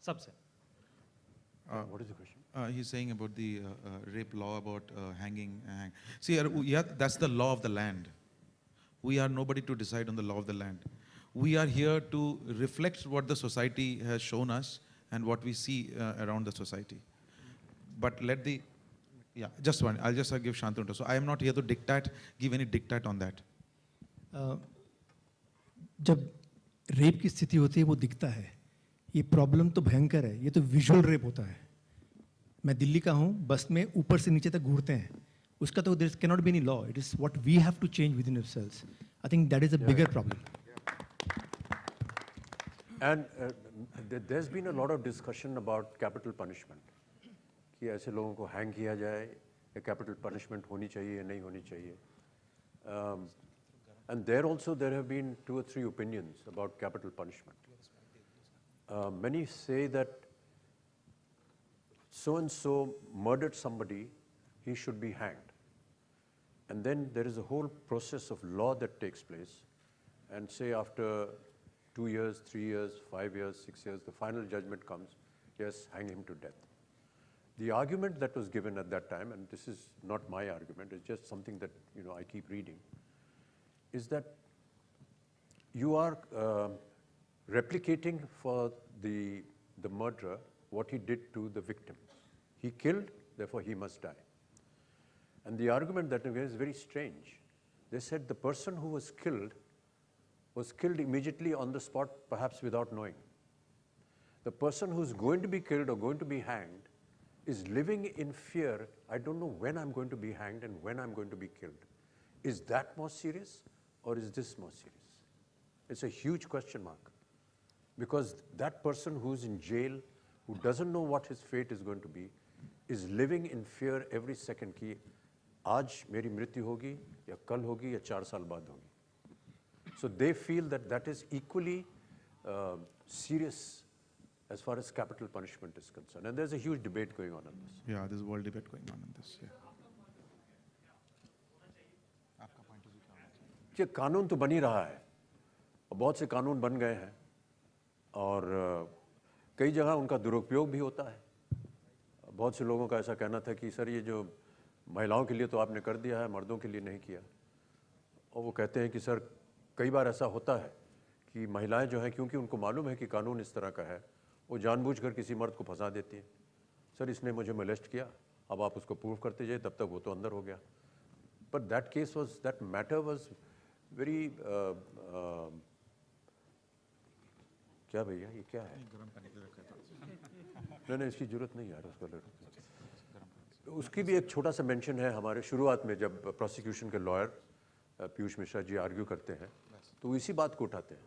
सबसे. What is the question? He's saying about the rape law, about hanging. See, yeah, that's the law of the land. We are nobody to decide on the law of the land. We are here to reflect what the society has shown us and what we see around the society. But let the, yeah, just one. I'll just give Shantanu. So I am not here to give any diktat on that. जब rape की स्थिति होती है वो दिखता है. ये problem तो भयंकर है. ये तो विजुअल रेप होता है. मैं दिल्ली का हूँ, बस में ऊपर से नीचे तक घूरते हैं. उसका तो there cannot be any law. It is what we have to change within ourselves. I think that is a bigger problem. And there's been a lot of discussion about capital punishment. कि ऐसे लोगों को hang किया जाए, या capital punishment होनी चाहिए या नहीं होनी चाहिए. And there also there have been 2 or 3 opinions about capital punishment. Many say that so-and-so murdered somebody, he should be hanged. And then there is a whole process of law that takes place. And say after 2 years, 3 years, 5 years, 6 years, the final judgment comes, yes, hang him to death. The argument that was given at that time, and this is not my argument, it's just something that I keep reading, is that you are replicating for the murderer what he did to the victim. He killed, therefore he must die. And the argument that is very strange. They said the person who was killed immediately on the spot, perhaps without knowing. The person who's going to be killed or going to be hanged is living in fear. I don't know when I'm going to be hanged and when I'm going to be killed. Is that more serious or is this more serious? It's a huge question mark. Because that person who's in jail, who doesn't know what his fate is going to be, is living in fear every second कि आज मेरी मृत्यु होगी या कल होगी या 4 साल बाद होगी. So they feel that that is equally serious as far as capital punishment is concerned. And there's a huge debate going on this. Yeah, there's a world debate going on in this. Yeah. ये कानून तो बन ही रहा है. बहुत से कानून बन गए हैं और कई जगह उनका दुरुपयोग भी होता है. बहुत से लोगों का ऐसा कहना था कि सर ये जो महिलाओं के लिए तो आपने कर दिया है, मर्दों के लिए नहीं किया. और वो कहते हैं कि सर कई बार ऐसा होता है कि महिलाएं जो हैं, क्योंकि उनको मालूम है कि कानून इस तरह का है, वो जानबूझकर किसी मर्द को फंसा देती हैं. सर इसने मुझे मोलेस्ट किया, अब आप उसको प्रूव करते जाइए, तब तक वो तो अंदर हो गया. But that matter was very क्या भैया ये क्या है? नहीं इसकी जरूरत नहीं यार उसको. उसकी भी एक छोटा सा मेंशन है हमारे शुरुआत में, जब प्रोसिक्यूशन के लॉयर पीयूष मिश्रा जी आर्ग्यू करते हैं तो इसी बात को उठाते हैं.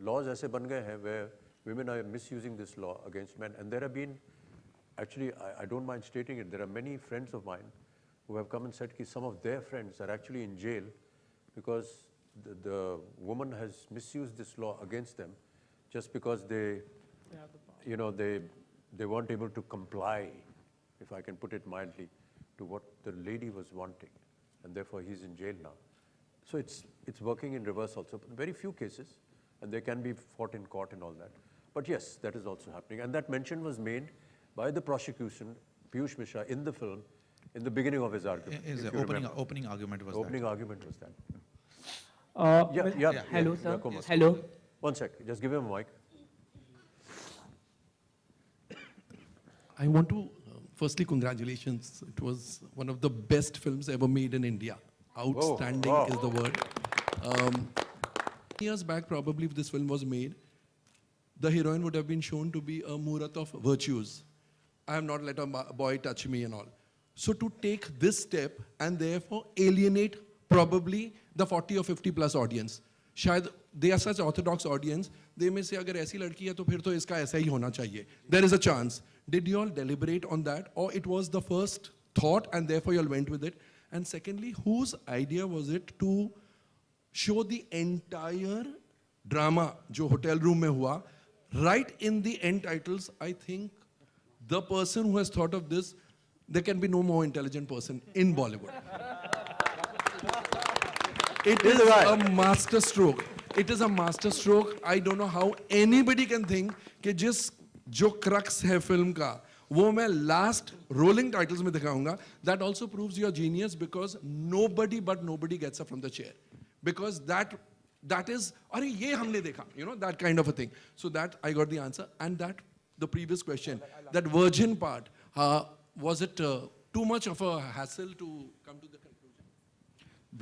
लॉज ऐसे बन गए हैं where women are misusing this law against men, and there have been actually I don't mind stating it, there are many friends of mine who have come and said that some of their friends are actually in jail because the woman has misused this law against them just because they weren't able to comply, if I can put it mildly, to what the lady was wanting, and therefore he's in jail now. So it's working in reverse also. Very few cases, and they can be fought in court and all that. But yes, that is also happening, and that mention was made by the prosecution, Piyush Mishra, in the film, in the beginning of his argument. His opening argument was opening that. argument was that. Hello, sir. Hello. One sec, just give him a mic. I want to, firstly, congratulations. It was one of the best films ever made in India. Outstanding is the word. Years back, probably, if this film was made, the heroine would have been shown to be a Murat of virtues. I have not let a boy touch me and all. So to take this step and therefore alienate probably the 40 or 50 plus audience. Shayad they are such orthodox audience, they may say, agar aisi ladki hai to phir to iska aisa hi hona chahiye. There is a chance. Did you all deliberate on that, or it was the first thought and therefore you all went with it? And secondly, whose idea was it to show the entire drama jo hotel room mein hua, right in the end titles? I think the person who has thought of this, there can be no more intelligent person in Bollywood. It is a master stroke. It is a master stroke. I don't know how anybody can think कि जिस जो crux है film का वो मैं last rolling titles में दिखाऊंगा. That also proves your genius because nobody but nobody gets up from the chair because that is अरे ये हमने देखा, you know, that kind of a thing. So that I got the answer. And that the previous question, that virgin part, was it too much of a hassle to come to the conclusion?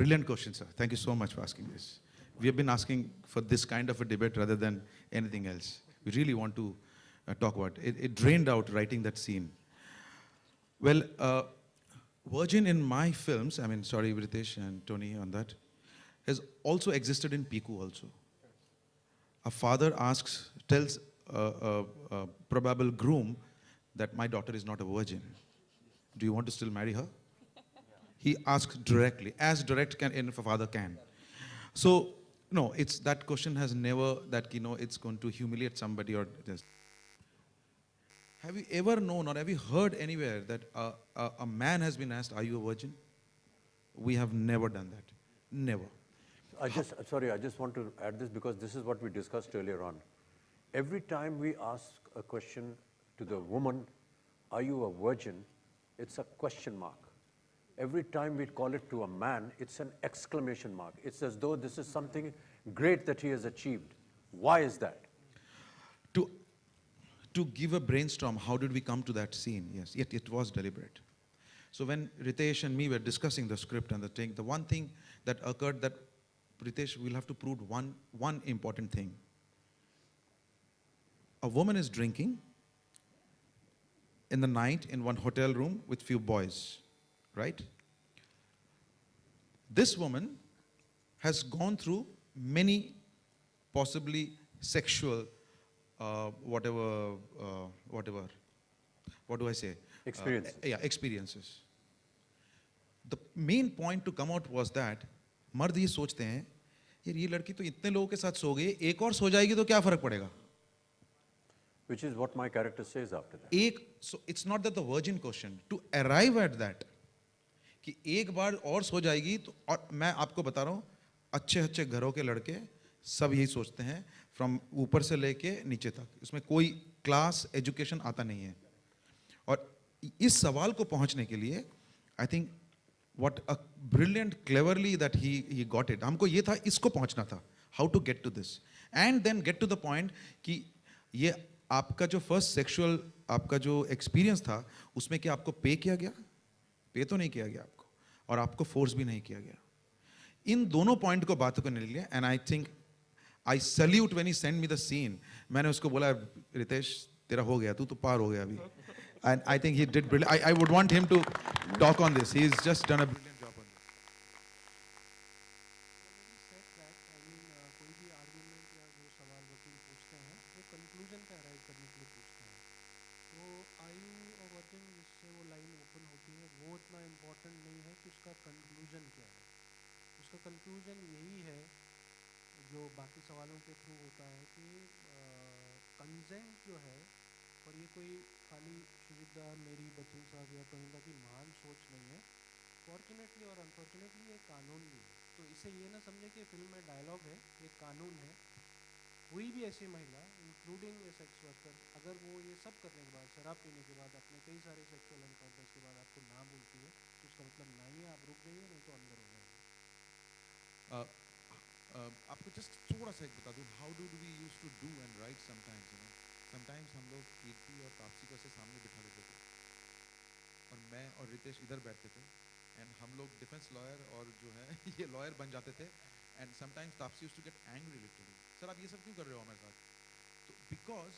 Brilliant question, sir. Thank you so much for asking this. We have been asking for this kind of a debate rather than anything else. We really want to talk about it. It drained out writing that scene. Well, virgin in my films, I mean, sorry, Ritesh and Tony on that, has also existed in Piku also. A father tells a probable groom that my daughter is not a virgin. Do you want to still marry her? He asks directly, as direct if a father can. So, no, it's that question has never, that, you know, it's going to humiliate somebody or just. Have you ever known or have you heard anywhere that a man has been asked, are you a virgin? We have never done that. Never. I just want to add this because this is what we discussed earlier on. Every time we ask a question to the woman, are you a virgin? It's a question mark. Every time we call it to a man, it's an exclamation mark. It's as though this is something great that he has achieved. Why is that? To give a brainstorm, how did we come to that scene? Yes, yet it was deliberate. So when Ritesh and me were discussing the script and the thing, the one thing that occurred that Ritesh will have to prove one important thing. A woman is drinking in the night in one hotel room with few boys, right? This woman has gone through many possibly sexual, what do I say? Experiences. Experiences. The main point to come out was that मर्द ये सोचते हैं यार ये लड़की तो इतने लोगों के साथ सो गई, एक और सो जाएगी तो क्या फर्क पड़ेगा? Which is what my character says after that. So it's not that the virgin question, to arrive at that, कि एक बार और सो जाएगी तो, और मैं आपको बता रहा हूँ अच्छे अच्छे घरों के लड़के सब यही सोचते हैं, फ्रॉम ऊपर से लेके नीचे तक, इसमें कोई क्लास एजुकेशन आता नहीं है. और इस सवाल को पहुंचने के लिए I think what a brilliant, cleverly that he got it. हमको ये था, इसको पहुंचना था. How to get to this. And then get to the point कि ये आपका जो first sexual, आपका जो experience था, उसमें क्या आपको pay किया गया? Pay तो नहीं किया गया आपको. और आपको force भी नहीं किया गया. इन दोनों point को बात करने के लिए, and I think, I salute when he sent me the scene. मैंने उसको बोला, रितेश, तेरा हो गया, तू तो पार हो गया अभी. And I think he did brilliant. I would want him to talk on this. He's just done a brilliant job on this. कोई भी आर्गुमेंट या जो सवाल वकील पूछते हैं वो कंक्लूजन पे अराइव करने के लिए पूछते हैं. तो आयु और वर्जन जिससे वो लाइन ओपन होती है वो इतना इम्पोर्टेंट नहीं है कि उसका कंक्लूजन क्या है. उसका कंक्लूजन यही है जो बाकी सवालों के थ्रू होता है कि कंसेंट जो है, और ये कोई खाली शुजित दा, मेरी, बच्चन साहब या कहीं की महान सोच नहीं है. फॉर्चुनेटली और अनफॉर्चुनेटली ये कानून भी है. तो इसे ये ना समझे कि फिल्म में डायलॉग है, ये कानून है. कोई भी ऐसी महिला, इंक्लूडिंग ए सेक्स वर्कर, अगर वो ये सब करने के बाद, शराब पीने के बाद, अपने कई सारे सेक्सुअल एनकाउंटर्स के बाद आपको ना बोलती है, तो उसका मतलब नहीं है, आप रुक जाइए, नहीं तो अंदर हो जाएंगे. आपको जस्ट थोड़ा सा एक बता दूं, how do we use to do and right sometimes, you know. Sometimes हम लोग कीर्ति और तापसी को ऐसे सामने बिठा देते थे और मैं और रितेश इधर बैठते थे एंड हम लोग डिफेंस लॉयर और जो है ये लॉयर बन जाते थे. And sometimes Taapsee used to get angry literally, sir आप ये सब क्यों कर रहे हो हमारे साथ? तो because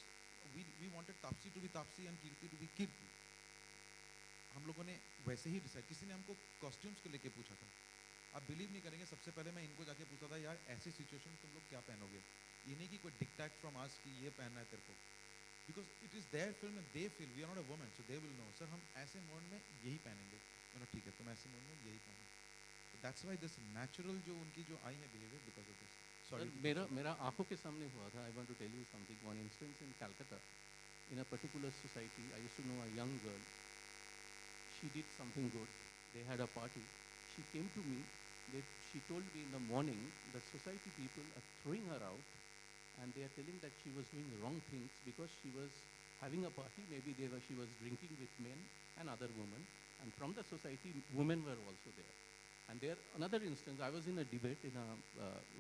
we wanted Taapsee to be Taapsee and Kirti to be Kirti. हम लोगों ने वैसे ही डिसाइड, किसी ने हमको कॉस्ट्यूम्स को लेके पूछा था. आप बिलीव नहीं करेंगे, सबसे पहले मैं इनको जाके पूछा था, यार ऐसी सिचुएशन तुम लोग क्या पहनोगे? ये नहीं कि कोई डिक्टेट फ्रॉम अस कि ये पहनना है तेरे को, because it is their film and they feel we are not a woman, so they will know, sir हम ऐसे मोड में यही पहनेंगे. मैंने ठीक है, तुम ऐसे मोड में यही पहनो. So that's why this natural जो उनकी जो आई है behaviour because of this. Sorry, मेरा आंखों के सामने हुआ था. I want to tell you something. One instance in Calcutta, in a particular society, I used to know a young girl. She did something good. They had a party. She came to me. She told me in the morning that society people are throwing her out and they are telling that she was doing wrong things because she was having a party. Maybe she was drinking with men and other women. And from the society, women were also there. And there, another instance, I was in a debate in a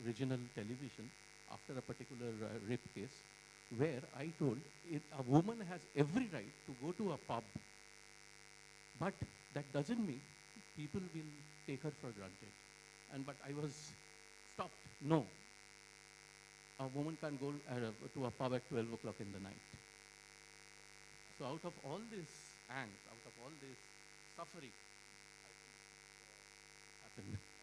regional television after a particular rape case, where I told a woman has every right to go to a pub, but that doesn't mean people will take her for granted. But I was stopped. No, a woman can't go to a pub at 12 o'clock in the night. So out of all this angst, out of all this suffering, I think happened.